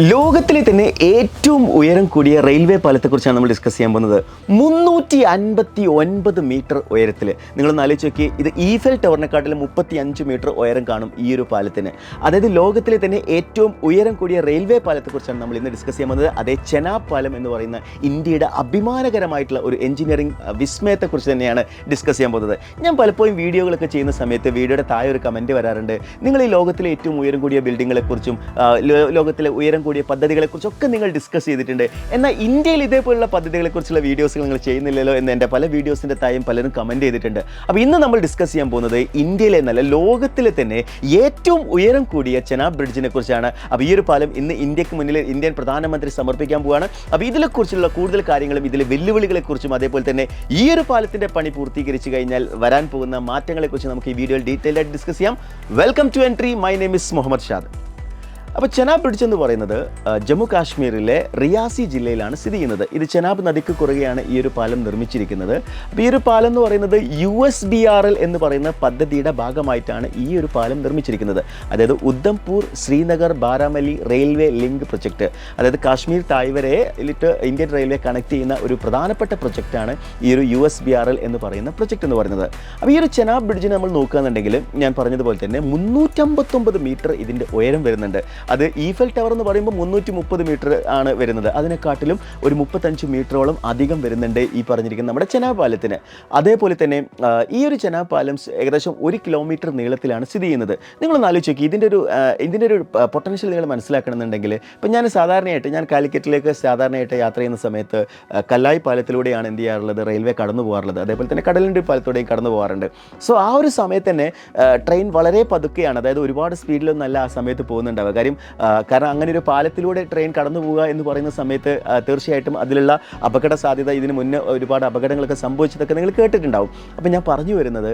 ലോകത്തിലെ തന്നെ ഏറ്റവും ഉയരം കൂടിയ റെയിൽവേ പാലത്തെക്കുറിച്ചാണ് നമ്മൾ ഡിസ്കസ് ചെയ്യാൻ പോകുന്നത്. 359 മീറ്റർ ഉയരത്തിൽ. നിങ്ങളൊന്ന് ആലോചിച്ച് നോക്കി, ഇത് ഈഫൽ ടവറിനെക്കാട്ടിലും 35 മീറ്റർ ഉയരം കാണും ഈ ഒരു പാലത്തിന്. അതായത് ലോകത്തിലെ തന്നെ ഏറ്റവും ഉയരം കൂടിയ റെയിൽവേ പാലത്തെക്കുറിച്ചാണ് നമ്മൾ ഇന്ന് ഡിസ്കസ് ചെയ്യാൻ പോകുന്നത്. അതേ ചെനാബ് പാലം എന്ന് പറയുന്ന ഇന്ത്യയുടെ അഭിമാനകരമായിട്ടുള്ള ഒരു എഞ്ചിനീയറിംഗ് വിസ്മയത്തെക്കുറിച്ച് തന്നെയാണ് ഡിസ്കസ് ചെയ്യാൻ പോകുന്നത്. ഞാൻ പലപ്പോഴും വീഡിയോകളൊക്കെ ചെയ്യുന്ന സമയത്ത് വീഡിയോയുടെ താഴെ ഒരു കമൻറ്റ് വരാറുണ്ട്, നിങ്ങൾ ഈ ലോകത്തിലെ ഏറ്റവും ഉയരം കൂടിയ ബിൽഡിങ്ങുകളെക്കുറിച്ചും ലോകത്തിലെ ഉയരം കൂടിയ പദ്ധതികളെക്കുറിച്ചൊക്കെ നിങ്ങൾ ഡിസ്കസ് ചെയ്തിട്ടുണ്ട്, എന്നാൽ ഇന്ത്യയിൽ ഇതേപോലുള്ള പദ്ധതികളെക്കുറിച്ചുള്ള വീഡിയോസ് നിങ്ങൾ ചെയ്യുന്നില്ലല്ലോ എന്ന് എൻ്റെ പല വീഡിയോസിൻ്റെ തായും പലരും കമൻറ്റ് ചെയ്തിട്ടുണ്ട്. അപ്പോൾ ഇന്ന് നമ്മൾ ഡിസ്കസ് ചെയ്യാൻ പോകുന്നത് ഇന്ത്യയിലെ എന്നല്ല ലോകത്തിലെ തന്നെ ഏറ്റവും ഉയരം കൂടിയ ചെനാബ് ബ്രിഡ്ജിനെ കുറിച്ചാണ്. അപ്പോൾ ഈ ഒരു പാലം ഇന്ന് ഇന്ത്യക്ക് മുന്നിൽ ഇന്ത്യൻ പ്രധാനമന്ത്രി സമർപ്പിക്കാൻ പോവുകയാണ്. അപ്പോൾ ഇതിനെക്കുറിച്ചുള്ള കൂടുതൽ കാര്യങ്ങളും ഇതിലെ വെല്ലുവിളികളെക്കുറിച്ചും അതേപോലെ തന്നെ ഈ ഒരു പാലത്തിൻ്റെ പണി പൂർത്തീകരിച്ച് കഴിഞ്ഞാൽ വരാൻ പോകുന്ന മാറ്റങ്ങളെക്കുറിച്ച് നമുക്ക് ഈ വീഡിയോയിൽ ഡീറ്റെയിൽ ആയിട്ട് ഡിസ്കസ് ചെയ്യാം. Welcome to Entri. My name is Muhammad Shad. അപ്പോൾ ചെനാബ് ബ്രിഡ്ജ് എന്ന് പറയുന്നത് ജമ്മു കാശ്മീരിലെ റിയാസി ജില്ലയിലാണ് സ്ഥിതി ചെയ്യുന്നത്. ഇത് ചെനാബ് നദിക്ക് കുറുകെയാണ് ഈ ഒരു പാലം നിർമ്മിച്ചിരിക്കുന്നത്. അപ്പോൾ ഈ ഒരു പാലം എന്ന് പറയുന്നത് USBRL എന്ന് പറയുന്ന പദ്ധതിയുടെ ഭാഗമായിട്ടാണ് ഈ ഒരു പാലം നിർമ്മിച്ചിരിക്കുന്നത്. അതായത് Udhampur Srinagar Baramulla railway link project. അതായത് കാശ്മീർ താഴ്വരയിലിട്ട് ഇന്ത്യൻ റെയിൽവേ കണക്ട് ചെയ്യുന്ന ഒരു പ്രധാനപ്പെട്ട പ്രൊജക്റ്റാണ് ഈ ഒരു USBRL എന്ന് പറയുന്ന പ്രൊജക്റ്റ് എന്ന് പറയുന്നത്. അപ്പോൾ ഈ ഒരു ചെനാബ് ബ്രിഡ്ജിനെ നമ്മൾ നോക്കുകയാണെന്നുണ്ടെങ്കിൽ ഞാൻ പറഞ്ഞതുപോലെ തന്നെ 359 മീറ്റർ ഇതിൻ്റെ ഉയരം വരുന്നുണ്ട്. അത് ഈഫൽ ടവർ എന്ന് പറയുമ്പോൾ 330 മീറ്റർ ആണ് വരുന്നത്. അതിനെക്കാട്ടിലും ഒരു 35 മീറ്ററോളം അധികം വരുന്നുണ്ട് ഈ പറഞ്ഞിരിക്കുന്ന നമ്മുടെ ചെനാബ് പാലത്തിന്. അതേപോലെ തന്നെ ഈ ഒരു ചെനാബ് പാലം ഏകദേശം 1 കിലോമീറ്റർ നീളത്തിലാണ് സ്ഥിതി ചെയ്യുന്നത്. നിങ്ങളൊന്ന് ആലോചിച്ച് നോക്കി, ഇതിൻ്റെ ഒരു പൊട്ടൻഷ്യൽ നിങ്ങൾ മനസ്സിലാക്കണമെന്നുണ്ടെങ്കിൽ, ഇപ്പം ഞാൻ കാലിക്കറ്റിലേക്ക് സാധാരണയായിട്ട് യാത്ര ചെയ്യുന്ന സമയത്ത് കല്ലായി പാലത്തിലൂടെയാണ് എന്ത് ചെയ്യാറുള്ളത്, റെയിൽവേ കടന്നു പോകാറുള്ളത്. അതേപോലെ തന്നെ കടലിൻ്റെ പാലത്തിലൂടെയും കടന്നു പോകാറുണ്ട്. സോ ആ ഒരു സമയത്ത് തന്നെ ട്രെയിൻ വളരെ പതുക്കെയാണ്, അതായത് ഒരുപാട് സ്പീഡിലൊന്നല്ല ആ സമയത്ത് പോകുന്നുണ്ടാവുക. കാരണം അങ്ങനെ ഒരു പാലത്തിലൂടെ ട്രെയിൻ കടന്നു പോവുക എന്ന് പറയുന്ന സമയത്ത് തീർച്ചയായിട്ടും അതിലുള്ള അപകട സാധ്യത, ഇതിന് മുന്നേ ഒരുപാട് അപകടങ്ങളൊക്കെ സംഭവിച്ചതൊക്കെ നിങ്ങൾ കേട്ടിട്ടുണ്ടാവും. അപ്പോൾ ഞാൻ പറഞ്ഞു വരുന്നത്,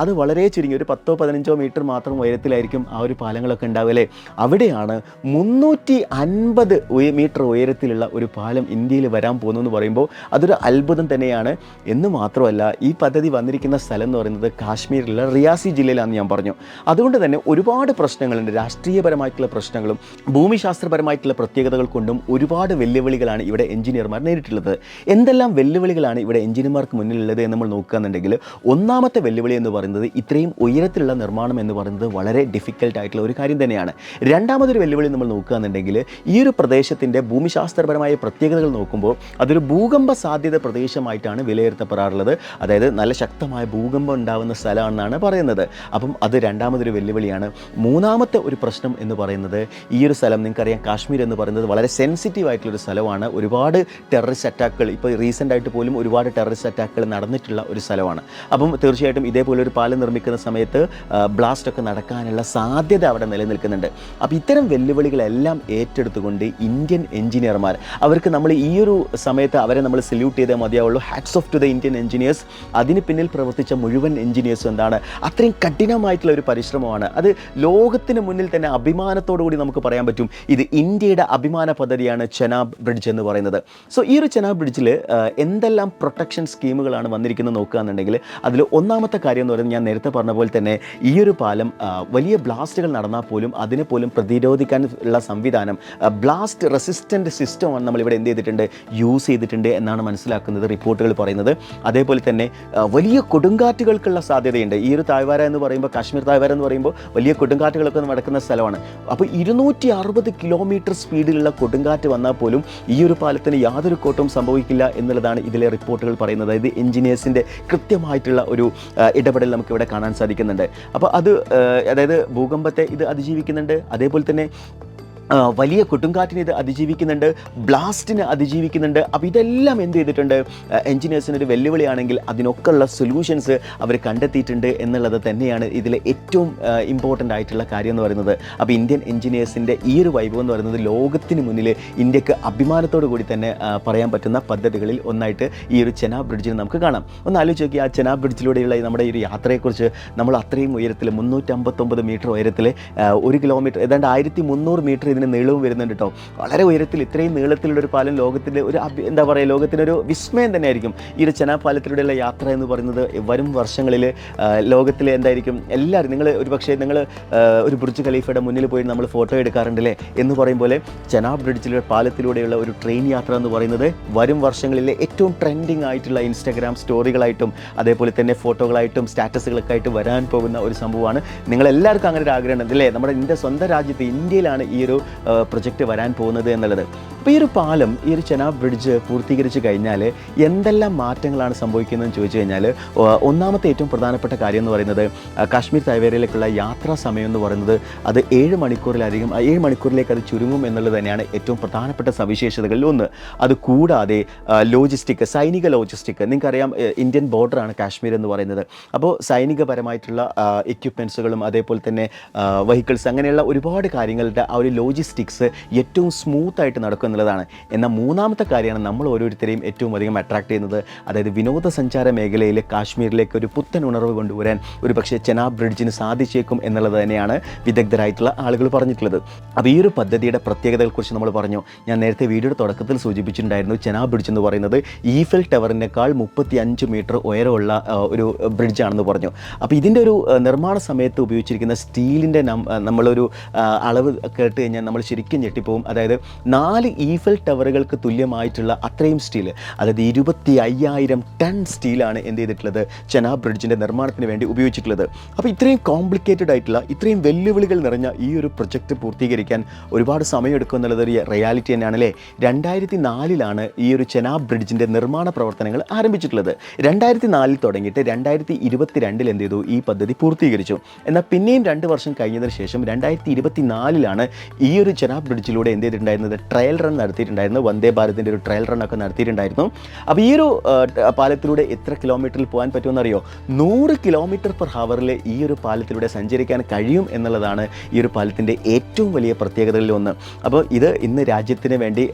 അത് വളരെ ചുരുങ്ങി ഒരു 10-15 മീറ്റർ മാത്രം ഉയരത്തിലായിരിക്കും ആ ഒരു പാലങ്ങളൊക്കെ ഉണ്ടാവുകയല്ലേ. അവിടെയാണ് 350 മീറ്റർ ഉയരത്തിലുള്ള ഒരു പാലം ഇന്ത്യയിൽ വരാൻ പോകുന്നു എന്ന് പറയുമ്പോൾ അതൊരു അത്ഭുതം തന്നെയാണ്. എന്ന് മാത്രമല്ല, ഈ പദ്ധതി വന്നിരിക്കുന്ന സ്ഥലം എന്ന് പറയുന്നത് കാശ്മീരിലുള്ള റിയാസി ജില്ലയിലാണെന്ന് ഞാൻ പറഞ്ഞു. അതുകൊണ്ട് തന്നെ ഒരുപാട് പ്രശ്നങ്ങളുണ്ട്, രാഷ്ട്രീയപരമായിട്ടുള്ള പ്രശ്നങ്ങളും ഭൂമിശാസ്ത്രപരമായിട്ടുള്ള പ്രത്യേകതകൾ കൊണ്ടും ഒരുപാട് വെല്ലുവിളികളാണ് ഇവിടെ എഞ്ചിനീയർമാർ നേരിട്ടുള്ളത്. എന്തെല്ലാം വെല്ലുവിളികളാണ് ഇവിടെ എഞ്ചിനീയർമാർക്ക് മുന്നിലുള്ളത് എന്ന് നമ്മൾ നോക്കുകയാണെന്നുണ്ടെങ്കിൽ, ഒന്നാമത്തെ വെല്ലുവിളി എന്ന് പറയുന്നത് ഇത്രയും ഉയരത്തിലുള്ള നിർമ്മാണം എന്ന് പറയുന്നത് വളരെ ഡിഫിക്കൽട്ട് ആയിട്ടുള്ള ഒരു കാര്യം തന്നെയാണ്. രണ്ടാമതൊരു വെല്ലുവിളി നമ്മൾ നോക്കുകയാണെന്നുണ്ടെങ്കിൽ, ഈ ഒരു പ്രദേശത്തിൻ്റെ ഭൂമിശാസ്ത്രപരമായ പ്രത്യേകതകൾ നോക്കുമ്പോൾ അതൊരു ഭൂകമ്പ സാധ്യത പ്രദേശമായിട്ടാണ് വിലയിരുത്തപ്പെടാറുള്ളത്. അതായത് നല്ല ശക്തമായ ഭൂകമ്പം ഉണ്ടാകുന്ന സ്ഥലമാണെന്നാണ് പറയുന്നത്. അപ്പം അത് രണ്ടാമതൊരു വെല്ലുവിളിയാണ്. മൂന്നാമത്തെ ഒരു പ്രശ്നം എന്ന് പറയുന്നത്, ഈ ഒരു സ്ഥലം നിങ്ങൾക്കറിയാം, കാശ്മീർ എന്ന് പറയുന്നത് വളരെ സെൻസിറ്റീവ് ആയിട്ടുള്ളൊരു സ്ഥലമാണ്. ഒരുപാട് ടെററിസ്റ്റ് അറ്റാക്കുകൾ, ഇപ്പോൾ റീസെൻ്റ് ആയിട്ട് പോലും ഒരുപാട് ടെററിസ്റ്റ് അറ്റാക്കുകൾ നടന്നിട്ടുള്ള ഒരു സ്ഥലമാണ്. അപ്പം തീർച്ചയായിട്ടും ഇതേപോലെ ഒരു പാലം നിർമ്മിക്കുന്ന സമയത്ത് ബ്ലാസ്റ്റ് ഒക്കെ നടക്കാനുള്ള സാധ്യത അവിടെ നിലനിൽക്കുന്നുണ്ട്. അപ്പോൾ ഇത്തരം വെല്ലുവിളികളെല്ലാം ഏറ്റെടുത്തുകൊണ്ട് ഇന്ത്യൻ എഞ്ചിനീയർമാർ, അവർക്ക് നമ്മൾ ഈ ഒരു സമയത്ത് അവരെ നമ്മൾ സല്യൂട്ട് ചെയ്തേ മതിയാവുള്ളൂ. Hats off to the Indian engineers. അതിന് പിന്നിൽ പ്രവർത്തിച്ച മുഴുവൻ എഞ്ചിനീയേഴ്സും എന്താണ്, അത്രയും കഠിനമായിട്ടുള്ള ഒരു പരിശ്രമമാണ്. അത് ലോകത്തിന് മുന്നിൽ തന്നെ അഭിമാനത്തോടുകൂടി നമുക്ക് പറയാൻ പറ്റും, ഇത് ഇന്ത്യയുടെ അഭിമാന പദ്ധതിയാണ് ചെനാബ് ബ്രിഡ്ജ് എന്ന് പറയുന്നത്. സോ ഈ ഒരു ചെനാബ് ബ്രിഡ്ജിൽ എന്തെല്ലാം പ്രൊട്ടക്ഷൻ സ്കീമുകളാണ് വന്നിരിക്കുന്നത് നോക്കുകയാണെന്നുണ്ടെങ്കിൽ, അതിൽ ഒന്നാമത്തെ കാര്യം എന്ന് പറയുന്നത്, ഞാൻ നേരത്തെ പറഞ്ഞ പോലെ തന്നെ ഈ ഒരു പാലം വലിയ ബ്ലാസ്റ്റുകൾ നടന്നാൽ പോലും അതിനെ പോലും പ്രതിരോധിക്കാനുള്ള സംവിധാനം, ബ്ലാസ്റ്റ് റെസിസ്റ്റൻ്റ് സിസ്റ്റമാണ് നമ്മളിവിടെ എന്ത് ചെയ്തിട്ടുണ്ട്, യൂസ് ചെയ്തിട്ടുണ്ട് എന്നാണ് മനസ്സിലാക്കുന്നത് റിപ്പോർട്ടുകൾ പറയുന്നത്. അതേപോലെ തന്നെ വലിയ കൊടുങ്കാറ്റുകൾക്കുള്ള സാധ്യതയുണ്ട്. ഈ ഒരു താഴ്വര എന്ന് പറയുമ്പോൾ, കാശ്മീർ താഴ്വര എന്ന് പറയുമ്പോൾ വലിയ കൊടുങ്കാറ്റുകളൊക്കെ നടക്കുന്ന സ്ഥലമാണ്. അപ്പോൾ 260 കിലോമീറ്റർ സ്പീഡിലുള്ള കൊടുങ്കാറ്റ് വന്നാൽ പോലും ഈ ഒരു പാലത്തിന് യാതൊരു കോട്ടവും സംഭവിക്കില്ല എന്നുള്ളതാണ് ഇതിലെ റിപ്പോർട്ടുകൾ പറയുന്നത്. അതായത് എഞ്ചിനീയേഴ്സിൻ്റെ കൃത്യമായിട്ടുള്ള ഒരു ഇടപെടൽ നമുക്കിവിടെ കാണാൻ സാധിക്കുന്നുണ്ട്. അപ്പോൾ അത് അതായത് ഭൂകമ്പത്തെ ഇത് അതിജീവിക്കുന്നുണ്ട്, അതേപോലെ തന്നെ വലിയ കൊടുങ്കാറ്റിനെ ഇത് അതിജീവിക്കുന്നുണ്ട്, ബ്ലാസ്റ്റിനെ അതിജീവിക്കുന്നുണ്ട്. അപ്പോൾ ഇതെല്ലാം എന്ത് ചെയ്തിട്ടുണ്ട്, എഞ്ചിനീയേഴ്സിനൊരു വെല്ലുവിളിയാണെങ്കിൽ അതിനൊക്കെയുള്ള സൊല്യൂഷൻസ് അവർ കണ്ടെത്തിയിട്ടുണ്ട് എന്നുള്ളത് തന്നെയാണ് ഇതിലെ ഏറ്റവും ഇമ്പോർട്ടൻ്റ് ആയിട്ടുള്ള കാര്യം എന്ന് പറയുന്നത്. അപ്പോൾ ഇന്ത്യൻ എഞ്ചിനീയേഴ്സിൻ്റെ ഈ ഒരു വൈഭവം എന്ന് പറയുന്നത് ലോകത്തിന് മുന്നിൽ ഇന്ത്യക്ക് അഭിമാനത്തോടു കൂടി തന്നെ പറയാൻ പറ്റുന്ന പദ്ധതികളിൽ ഒന്നായിട്ട് ഈ ഒരു ചെനാബ് ബ്രിഡ്ജിന് നമുക്ക് കാണാം. ഒന്ന് ആലോചിച്ച് നോക്കി, ആ ചെനാബ് ബ്രിഡ്ജിലൂടെയുള്ള നമ്മുടെ ഈ ഒരു യാത്രയെക്കുറിച്ച്. നമ്മൾ അത്രയും ഉയരത്തിൽ 359 മീറ്റർ ഉയരത്തിൽ 1 കിലോമീറ്റർ, ഏതാണ്ട് 1300 മീറ്റർ ഇതിന് നീളവും വരുന്നുണ്ട് കേട്ടോ. വളരെ ഉയരത്തിൽ ഇത്രയും നീളത്തിലുള്ളൊരു പാലം ലോകത്തിൻ്റെ ഒരു എന്താ പറയുക, ലോകത്തിനൊരു വിസ്മയം തന്നെയായിരിക്കും ഈ ഒരു ചെനാബ് പാലത്തിലൂടെയുള്ള യാത്ര എന്ന് പറയുന്നത്. വരും വർഷങ്ങളിൽ ലോകത്തിലെ എന്തായിരിക്കും എല്ലാവരും, നിങ്ങൾ ഒരു പക്ഷേ നിങ്ങൾ ഒരു ബുർജ് ഖലീഫയുടെ മുന്നിൽ പോയി നമ്മൾ ഫോട്ടോ എടുക്കാറുണ്ടല്ലേ എന്ന് പറയും പോലെ ചെനാബ് ബ്രിഡ്ജിലെ പാലത്തിലൂടെയുള്ള ഒരു ട്രെയിൻ യാത്ര എന്ന് പറയുന്നത് വരും വർഷങ്ങളിലെ ഏറ്റവും ട്രെൻഡിങ് ആയിട്ടുള്ള ഇൻസ്റ്റാഗ്രാം സ്റ്റോറികളായിട്ടും അതേപോലെ തന്നെ ഫോട്ടോകളായിട്ടും സ്റ്റാറ്റസുകളൊക്കെ ആയിട്ട് വരാൻ പോകുന്ന ഒരു സംഭവമാണ്. നിങ്ങളെല്ലാവർക്കും അങ്ങനെ ഒരു ആഗ്രഹം ഉണ്ട് അല്ലേ? നമ്മുടെ സ്വന്തം രാജ്യത്ത് ഇന്ത്യയിലാണ് ഈ ഒരു പ്രൊജക്റ്റ് വരാൻ പോകുന്നത് എന്നുള്ളത്. അപ്പോൾ ഈ ഒരു പാലം, ഈ ഒരു ചെനാബ് ബ്രിഡ്ജ് പൂർത്തീകരിച്ച് കഴിഞ്ഞാൽ എന്തെല്ലാം മാറ്റങ്ങളാണ് സംഭവിക്കുന്നതെന്ന് ചോദിച്ചു കഴിഞ്ഞാൽ, ഒന്നാമത്തെ ഏറ്റവും പ്രധാനപ്പെട്ട കാര്യം എന്ന് പറയുന്നത് കാശ്മീർ തായ്വേരയിലേക്കുള്ള യാത്രാ സമയം എന്ന് പറയുന്നത് അത് 7 മണിക്കൂറിലേക്ക് അത് ചുരുങ്ങും എന്നുള്ളത് തന്നെയാണ് ഏറ്റവും പ്രധാനപ്പെട്ട സവിശേഷതകളിൽ ഒന്ന്. അത് കൂടാതെ സൈനിക ലോജിസ്റ്റിക്, നിങ്ങൾക്കറിയാം ഇന്ത്യൻ ബോർഡറാണ് കാശ്മീർ എന്ന് പറയുന്നത്. അപ്പോൾ സൈനികപരമായിട്ടുള്ള എക്യുപ്മെൻറ്റ്സുകളും അതേപോലെ തന്നെ വെഹിക്കിൾസ് അങ്ങനെയുള്ള ഒരുപാട് കാര്യങ്ങളുടെ ആ ഒരു ലോജിസ്റ്റിക്സ് ഏറ്റവും സ്മൂത്തായിട്ട് നടക്കും എന്നുള്ളതാണ്. എന്നാൽ മൂന്നാമത്തെ കാര്യമാണ് നമ്മൾ ഓരോരുത്തരെയും ഏറ്റവും അധികം അട്രാക്ട് ചെയ്യുന്നത്. അതായത് വിനോദസഞ്ചാര മേഖലയിൽ കാശ്മീരിലേക്ക് ഒരു പുത്തൻ ഉണർവ് കൊണ്ടുവരാൻ ഒരു പക്ഷേ ചെനാബ് ബ്രിഡ്ജിന് സാധിച്ചേക്കും എന്നുള്ളത് തന്നെയാണ് വിദഗ്ധരായിട്ടുള്ള ആളുകൾ പറഞ്ഞിട്ടുള്ളത്. അപ്പോൾ ഈ ഒരു പദ്ധതിയുടെ പ്രത്യേകതകളെക്കുറിച്ച് നമ്മൾ പറഞ്ഞു. ഞാൻ നേരത്തെ വീഡിയോയുടെ തുടക്കത്തിൽ സൂചിപ്പിച്ചിട്ടുണ്ടായിരുന്നു, ചെനാബ് ബ്രിഡ്ജ് എന്ന് പറയുന്നത് ഈഫൽ ടവറിനേക്കാൾ 35 മീറ്റർ ഉയരമുള്ള ഒരു ബ്രിഡ്ജാണെന്ന് പറഞ്ഞു. അപ്പോൾ ഇതിൻ്റെ ഒരു നിർമ്മാണ സമയത്ത് ഉപയോഗിച്ചിരിക്കുന്ന സ്റ്റീലിൻ്റെ നമ്മളൊരു അളവ് കേട്ട് കഴിഞ്ഞാൽ നമ്മൾ ശരിക്കും ഞെട്ടിപ്പോവും. അതായത് 4 ഈഫൽ ടവറുകൾക്ക് തുല്യമായിട്ടുള്ള അത്രയും സ്റ്റീൽ, അതായത് 25,000 ടൺ സ്റ്റീലാണ് എന്ത് ചെയ്തിട്ടുള്ളത്, ചെനാബ് ബ്രിഡ്ജിൻ്റെ നിർമ്മാണത്തിന് വേണ്ടി ഉപയോഗിച്ചിട്ടുള്ളത്. അപ്പോൾ ഇത്രയും കോംപ്ലിക്കേറ്റഡ് ആയിട്ടുള്ള, ഇത്രയും വെല്ലുവിളികൾ നിറഞ്ഞ ഈ ഒരു പ്രൊജക്റ്റ് പൂർത്തീകരിക്കാൻ ഒരുപാട് സമയമെടുക്കും എന്നുള്ളത് ഒരു റിയാലിറ്റി തന്നെയാണ് അല്ലേ? 2004 ഈ ഒരു ചെനാബ് ബ്രിഡ്ജിൻ്റെ നിർമ്മാണ പ്രവർത്തനങ്ങൾ ആരംഭിച്ചിട്ടുള്ളത്. 2004 തുടങ്ങിയിട്ട് 2022 എന്ത് ചെയ്തു, ഈ പദ്ധതി പൂർത്തീകരിച്ചു. എന്നാൽ പിന്നെയും 2 വർഷം കഴിഞ്ഞതിന് ശേഷം 2024 ഈ ഒരു ചെനാബ് ബ്രിഡ്ജിലൂടെ എന്ത് ചെയ്തിട്ടുണ്ടായിരുന്നത്, ട്രയൽ റൺ നടത്തിയിട്ടുണ്ടായിരുന്നു. വന്ദേ ഭാരതിൻ്റെ ഒരു ട്രയൽ റൺ ഒക്കെ നടത്തിയിട്ടുണ്ടായിരുന്നു. അപ്പോൾ ഈ ഒരു പാലത്തിലൂടെ എത്ര കിലോമീറ്ററിൽ പോകാൻ പറ്റുമെന്നറിയോ? 100 km/h ഈ ഒരു പാലത്തിലൂടെ സഞ്ചരിക്കാൻ കഴിയും എന്നുള്ളതാണ് ഈ ഒരു പാലത്തിൻ്റെ ഏറ്റവും വലിയ പ്രത്യേകതകളിൽ ഒന്ന്. അപ്പോൾ ഇത് ഇന്ന് രാജ്യത്തിന് വേണ്ടി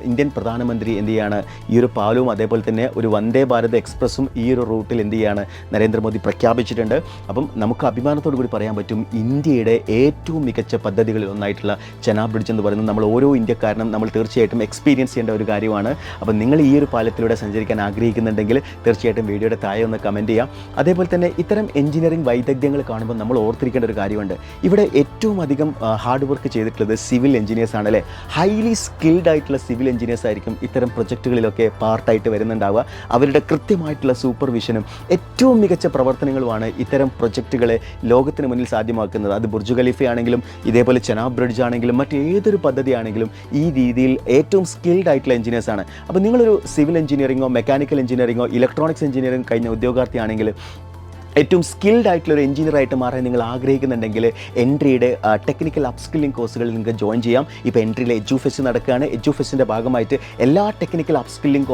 ഇന്ത്യൻ പ്രധാനമന്ത്രി എന്ത് ചെയ്യാണ്, ഈ ഒരു പാലവും അതേപോലെ തന്നെ ഒരു വന്ദേ ഭാരത് എക്സ്പ്രസ്സും ഈ ഒരു റൂട്ടിൽ എന്ത് ചെയ്യാണ്, നരേന്ദ്രമോദി പ്രഖ്യാപിച്ചിട്ടുണ്ട്. അപ്പം നമുക്ക് അഭിമാനത്തോടു കൂടി പറയാൻ പറ്റും, ഇന്ത്യയുടെ ഏറ്റവും മികച്ച പദ്ധതികളിൽ ഒന്നായിട്ടുള്ള ചെനാബ് ബ്രിഡ്ജ് എന്ന് പറയുന്നത് നമ്മൾ ഓരോ ഇന്ത്യക്കാരനും നമ്മൾ തീർച്ചയായിട്ടും എക്സ്പീരിയൻസ് ചെയ്യേണ്ട ഒരു കാര്യമാണ്. അപ്പം നിങ്ങൾ ഈ ഒരു പാലത്തിലൂടെ സഞ്ചരിക്കാൻ ആഗ്രഹിക്കുന്നുണ്ടെങ്കിൽ തീർച്ചയായിട്ടും വീഡിയോയുടെ താഴെ ഒന്ന് കമൻറ്റ് ചെയ്യാം. അതേപോലെ തന്നെ ഇത്തരം എഞ്ചിനീയറിംഗ് വൈദഗ്ധ്യങ്ങൾ കാണുമ്പോൾ നമ്മൾ ഓർത്തിരിക്കേണ്ട ഒരു കാര്യമുണ്ട്, ഇവിടെ ഏറ്റവും അധികം ഹാർഡ് വർക്ക് ചെയ്തിട്ടുള്ളത് സിവിൽ എഞ്ചിനീയേഴ്സ് ആണ് അല്ലേ? ഹൈലി സ്കിൽഡ് ആയിട്ടുള്ള സിവിൽ എഞ്ചിനീയേഴ്സ് ആയിരിക്കും ഇത്തരം പ്രൊജക്റ്റുകളിലൊക്കെ പാർട്ടായിട്ട് വരുന്നുണ്ടാവുക. അവരുടെ കൃത്യമായിട്ടുള്ള സൂപ്പർവിഷനും ഏറ്റവും മികച്ച പ്രവർത്തനങ്ങളുമാണ് ഇത്തരം പ്രൊജക്റ്റുകളെ ലോകത്തിന് മുന്നിൽ സാധ്യമാക്കുന്നത്. അത് ബുർജ് ഖലീഫ ആണെങ്കിലും ഇതേപോലെ ചെനാബ് ബ്രിഡ്ജ് ആണെങ്കിലും മറ്റേതൊരു പദ്ധതിയാണെങ്കിലും ഈ രീതിയിൽ ഏറ്റവും സ്കിൽഡ് ആയിട്ടുള്ള എഞ്ചിനീയേഴ്സ് ആണ്. അപ്പോൾ നിങ്ങളൊരു സിവിൽ എഞ്ചിനീയറിങ്ങോ മെക്കാനിക്കൽ എഞ്ചിനീയറിങ്ങോ ഇലക്ട്രോണിക്സ് എഞ്ചിനീയറിംഗ് കഴിഞ്ഞ ഉദ്യോഗാർത്ഥിയാണെങ്കിൽ ഏറ്റവും സ്കിൽഡ് ആയിട്ടുള്ള ഒരു എഞ്ചിനീയറായിട്ട് മാറാൻ നിങ്ങൾ ആഗ്രഹിക്കുന്നുണ്ടെങ്കിൽ എൻട്രിയുടെ ടെക്നിക്കൽ അപ്സ്കില്ലിംഗ് കോഴ്സുകളിൽ നിങ്ങൾക്ക് ജോയിൻ ചെയ്യാം. ഇപ്പോൾ എൻട്രിയിലെ എഡ്യൂഫെസ്റ്റ് നടക്കുകയാണ്. എഡ്യൂഫെസ്റ്റിൻ്റെ ഭാഗമായിട്ട് എല്ലാ ടെക്നിക്കൽ അപ്സ്കില്ലിംഗ്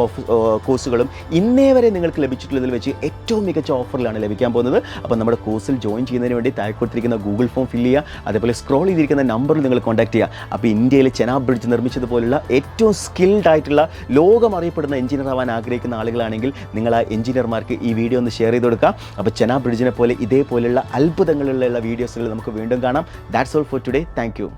കോഴ്സുകളും ഇന്നേ വരെ നിങ്ങൾക്ക് ലഭിച്ചിട്ടുള്ളതിൽ വെച്ച് ഏറ്റവും മികച്ച ഓഫറിലാണ് ലഭിക്കാൻ പോകുന്നത്. അപ്പോൾ നമ്മുടെ കോഴ്സിൽ ജോയിൻ ചെയ്യുന്നതിന് വേണ്ടി താഴെ കൊടുത്തിരിക്കുന്ന ഗൂഗിൾ ഫോം ഫില്ല് ചെയ്യുക, അതേപോലെ സ്ക്രോൾ ചെയ്തിരിക്കുന്ന നമ്പറിൽ നിങ്ങൾ കോൺടാക്ട് ചെയ്യുക. അപ്പോൾ ഇന്ത്യയിൽ ചെനാബ് ബ്രിഡ്ജ് നിർമ്മിച്ചതുപോലുള്ള ഏറ്റവും സ്കിൽഡ് ആയിട്ടുള്ള ലോകം അറിയപ്പെടുന്ന എഞ്ചിനീയർ ആവാൻ ആഗ്രഹിക്കുന്ന ആളുകളാണെങ്കിൽ നിങ്ങൾ ആ എഞ്ചിനീയർമാർക്ക് ഈ വീഡിയോ ഒന്ന് ഷെയർ ചെയ്ത് കൊടുക്കുക. അപ്പോൾ ചെനാബ് ബ്രിഡ്ജിനെ പോലെ ഇതേപോലെയുള്ള അത്ഭുതങ്ങളുള്ള വീഡിയോസുകൾ നമുക്ക് വീണ്ടും കാണാം. That's all for today. Thank you.